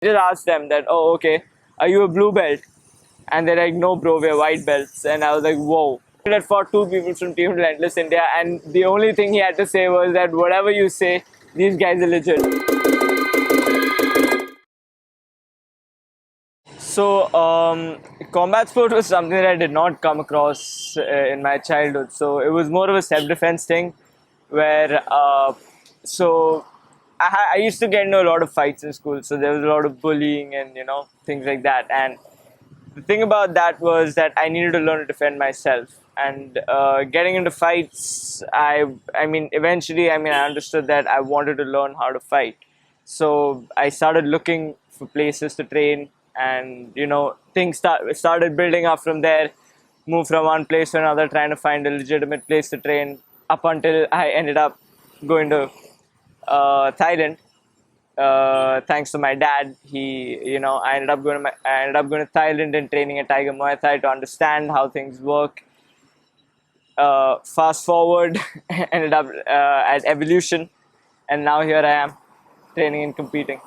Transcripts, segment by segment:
Just asked them that, oh, okay, are you a blue belt? And they're like, no, bro, we're white belts. And I was like, whoa. I fought two people from Team Relentless India, and the only thing he had to say was that whatever you say, these guys are legit. So, combat sport was something that I did not come across in my childhood. So, it was more of a self-defense thing where, I used to get into a lot of fights in school. So, there was a lot of bullying and, things like that. And the thing about that was that I needed to learn to defend myself. And getting into fights, eventually, I understood that I wanted to learn how to fight. So I started looking for places to train, and things started building up from there. Moved from one place to another, trying to find a legitimate place to train. Up until I ended up going to Thailand. Thanks to my dad, I ended up going to Thailand and training at Tiger Muay Thai to understand how things work. Fast forward, ended up at Evolution, and now here I am, training and competing.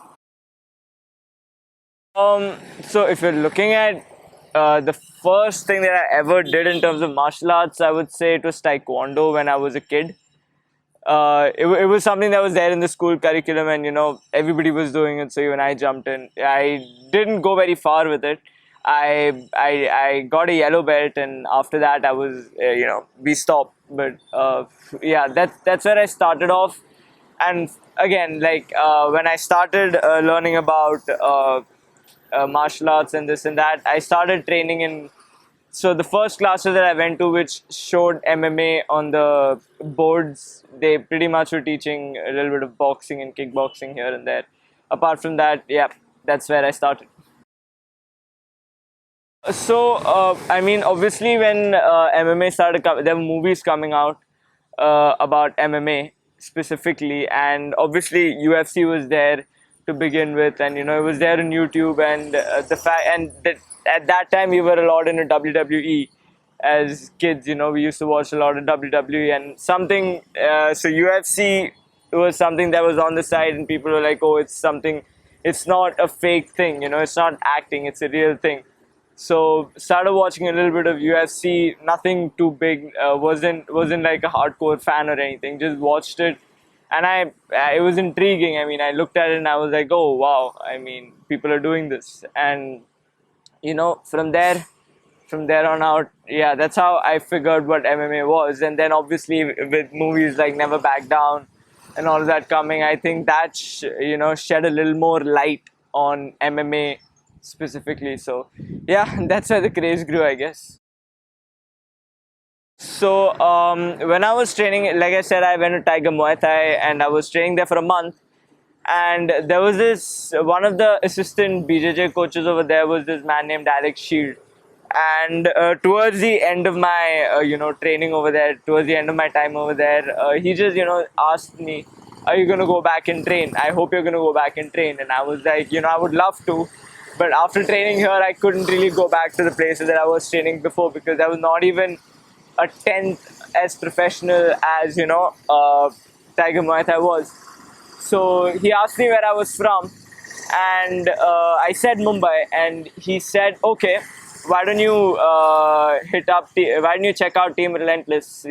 So if you're looking at the first thing that I ever did in terms of martial arts, I would say it was Taekwondo when I was a kid. It was something that was there in the school curriculum, and everybody was doing it, so even I jumped in. I didn't go very far with it. I got a yellow belt, and after that I was we stopped. But yeah, that's where I started off. And again, like when I started learning about martial arts and this and that, I started training in. So the first classes that I went to, which showed MMA on the boards, they pretty much were teaching a little bit of boxing and kickboxing here and there. Apart from that, yeah, that's where I started. So, obviously when MMA started, there were movies coming out about MMA specifically, and obviously UFC was there to begin with, and it was there on YouTube, and the fact, and that at that time we were a lot into WWE as kids. We used to watch a lot of WWE, and something. So UFC was something that was on the side, and people were like, "Oh, it's something. It's not a fake thing. It's not acting. It's a real thing." So started watching a little bit of UFC. Nothing too big. Wasn't like a hardcore fan or anything. Just watched it, and it was intriguing. I looked at it and I was like, oh wow. People are doing this, and from there on out, yeah, that's how I figured what MMA was. And then obviously with movies like Never Back Down and all of that coming, I think that shed a little more light on MMA specifically. So yeah, that's where the craze grew, I guess. So when I was training, like I said, I went to Tiger Muay Thai, and I was training there for a month. And there was this one of the assistant BJJ coaches over there was this man named Alex Shield. And towards the end of my training over there, towards the end of my time over there, he just asked me, "Are you gonna go back and train? I hope you're gonna go back and train." And I was like, I would love to, but after training here, I couldn't really go back to the places that I was training before, because I was not even a tenth as professional as Tiger Muay Thai was. So he asked me where I was from, and I said Mumbai, and he said, "Okay, why don't you why don't you check out Team Relentless?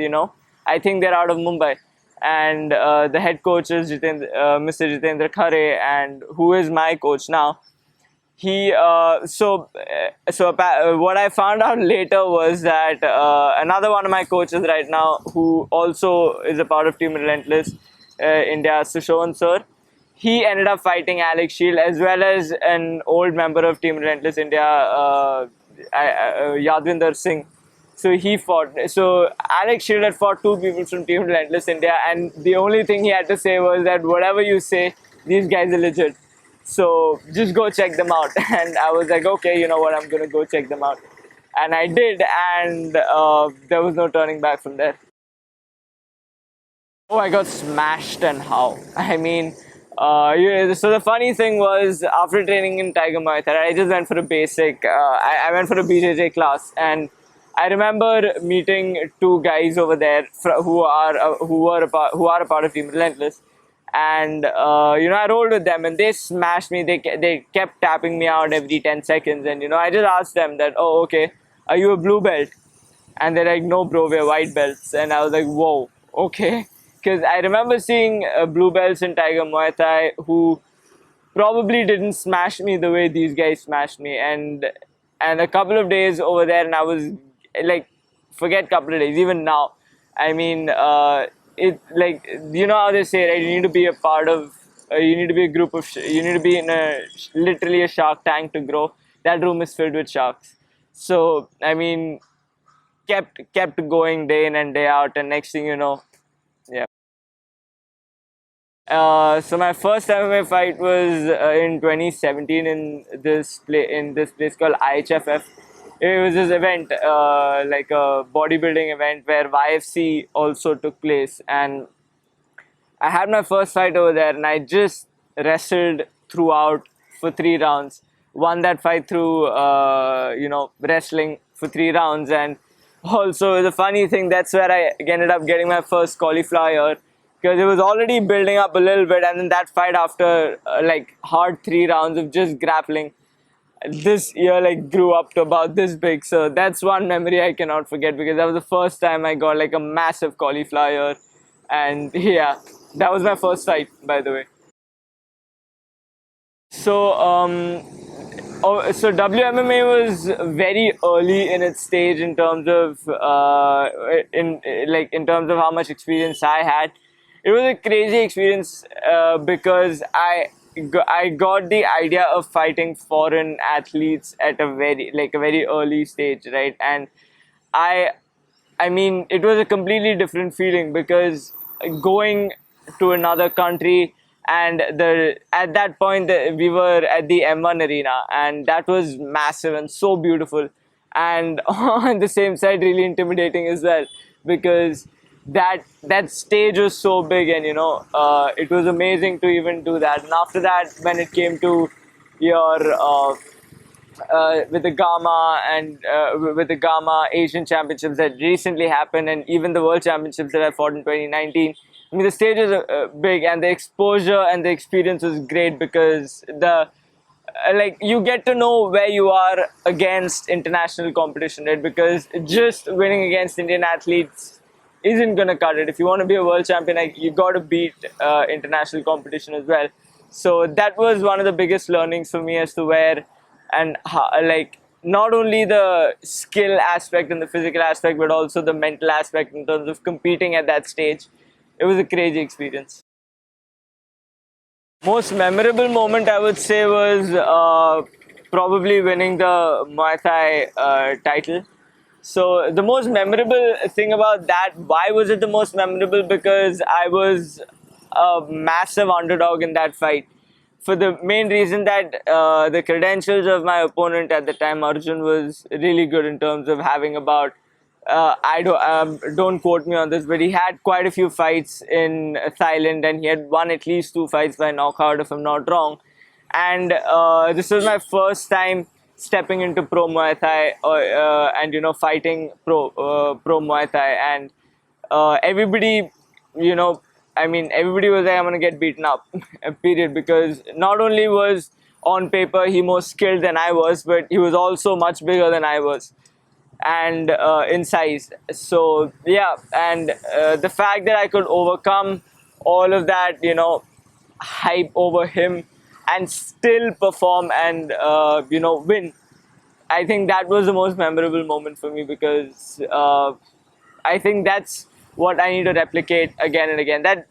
I think they're out of Mumbai." And the head coach is Mr. Jitendra Khare, and who is my coach now. What I found out later was that another one of my coaches right now, who also is a part of Team Relentless India, Sushovan sir, he ended up fighting Alex Shield, as well as an old member of Team Relentless India, Yadvinder Singh. So he fought. So Alex Shield had fought two people from Team Relentless India, and the only thing he had to say was that whatever you say, these guys are legit. So just go check them out. And I was like, okay, you know what, I'm gonna go check them out. And I did, and there was no turning back from there. Oh, I got smashed, and how? So the funny thing was, after training in Tiger Muay Thai, I just went for a basic. I went for a BJJ class, and I remember meeting two guys over there who are a part of Team Relentless, And I rolled with them, and they smashed me. They kept tapping me out every 10 seconds, and I just asked them that, oh, okay, are you a blue belt? And they're like, no, bro, we're white belts. And I was like, whoa, okay. Because I remember seeing blue belts in Tiger Muay Thai who probably didn't smash me the way these guys smashed me. And a couple of days over there, and I was like, forget couple of days, even now. I mean, it like, you know how they say, right? You need to be a part of, you need to be a group of, you need to be in literally a shark tank to grow. That room is filled with sharks. So I mean, kept going day in and day out, and next thing you know, yeah. So my first MMA fight was in 2017 in this place called IHFF. It was this event, like a bodybuilding event where YFC also took place, and I had my first fight over there, and I just wrestled throughout for 3 rounds. Won that fight through, wrestling for 3 rounds. And also, the funny thing, that's where I ended up getting my first cauliflower, because it was already building up a little bit. And then that fight, after like hard 3 rounds of just grappling, this ear like grew up to about this big. So that's one memory I cannot forget, because that was the first time I got like a massive cauliflower. And yeah, that was my first fight, by the way. So so WMMA was very early in its stage in terms of in terms of how much experience I had. It was a crazy experience because I got the idea of fighting foreign athletes at a very early stage, right? And I I mean, it was a completely different feeling, because going to another country, and the at that point we were at the M1 arena, and that was massive and so beautiful, and on the same side really intimidating as well, because that stage was so big, and it was amazing to even do that. And after that, when it came to your with the Gamma Asian Championships that recently happened, and even the World Championships that I fought in 2019. I mean, the stage was big, and the exposure and the experience was great, because you get to know where you are against international competition, right? Because just winning against Indian athletes isn't gonna cut it. If you want to be a world champion, like, you got to beat international competition as well. So that was one of the biggest learnings for me, as to where and how, like, not only the skill aspect and the physical aspect, but also the mental aspect in terms of competing at that stage. It was a crazy experience. Most memorable moment, I would say, was probably winning the Muay Thai title. So the most memorable thing about that, why was it the most memorable? Because I was a massive underdog in that fight. For the main reason that the credentials of my opponent at the time, Arjun, was really good in terms of having about don't quote me on this, but he had quite a few fights in Thailand, and he had won at least 2 fights by knockout, if I'm not wrong. And this was my first time stepping into pro Muay Thai, and fighting pro Muay Thai, and everybody, I mean, everybody was like, I'm gonna get beaten up, period. Because not only was on paper he more skilled than I was, but he was also much bigger than I was, and in size. So yeah, and the fact that I could overcome all of that, hype over him, and still perform and win. I think that was the most memorable moment for me, because I think that's what I need to replicate again and again. That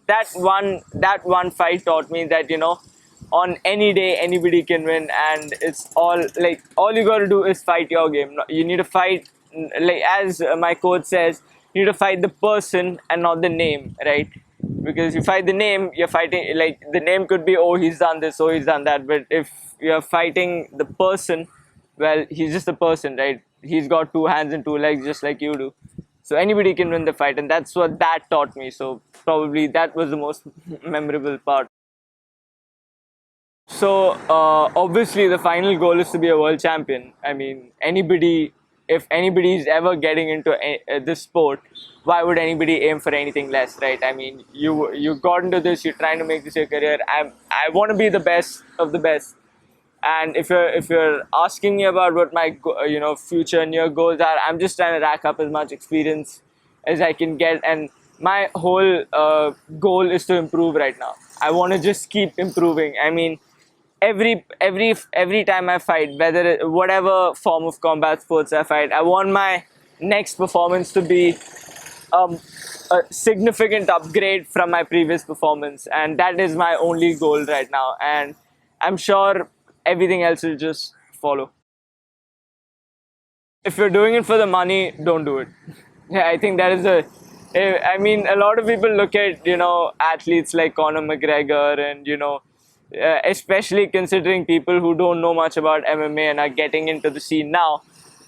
one fight taught me that, on any day anybody can win, and it's all you got to do is fight your game. You need to fight, like, as my coach says, you need to fight the person and not the name, right? Because if you fight the name, you're fighting, like, the name could be, oh, he's done this, oh, he's done that. But if you're fighting the person, well, he's just a person, right? He's got 2 hands and 2 legs just like you do. So anybody can win the fight, and that's what that taught me. So probably that was the most memorable part. So obviously the final goal is to be a world champion. I mean, anybody if anybody is ever getting into this sport, why would anybody aim for anything less, right? I mean, you got into this, you're trying to make this your career. I want to be the best of the best. And if you're asking me about what my future near goals are, I'm just trying to rack up as much experience as I can get, and my whole goal is to improve right now. I want to just keep improving. I mean, every time I fight, whatever form of combat sports I fight, I want my next performance to be a significant upgrade from my previous performance, and that is my only goal right now. And I'm sure everything else will just follow. If you're doing it for the money, don't do it. Yeah, I think that is I mean, a lot of people look at athletes like Conor McGregor, and especially considering people who don't know much about MMA and are getting into the scene now.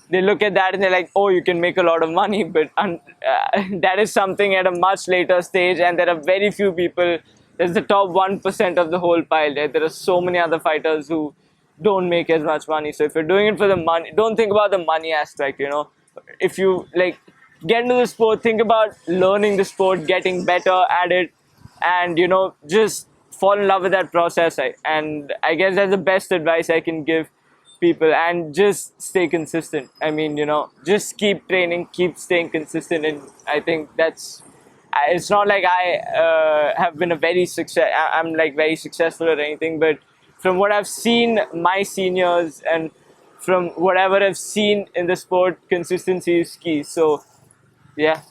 They look at that and they're like, oh, you can make a lot of money, but that is something at a much later stage, and there are very few people. There's the top 1% of the whole pile. There are so many other fighters who don't make as much money. So if you're doing it for the money, don't think about the money aspect. If you get into the sport, think about learning the sport, getting better at it, and just fall in love with that process. And I guess that's the best advice I can give people. And just stay consistent. I mean, just keep training, keep staying consistent, and I think it's not like I have been I'm like very successful or anything, but from what I've seen my seniors and from whatever I've seen in the sport, consistency is key. So yeah.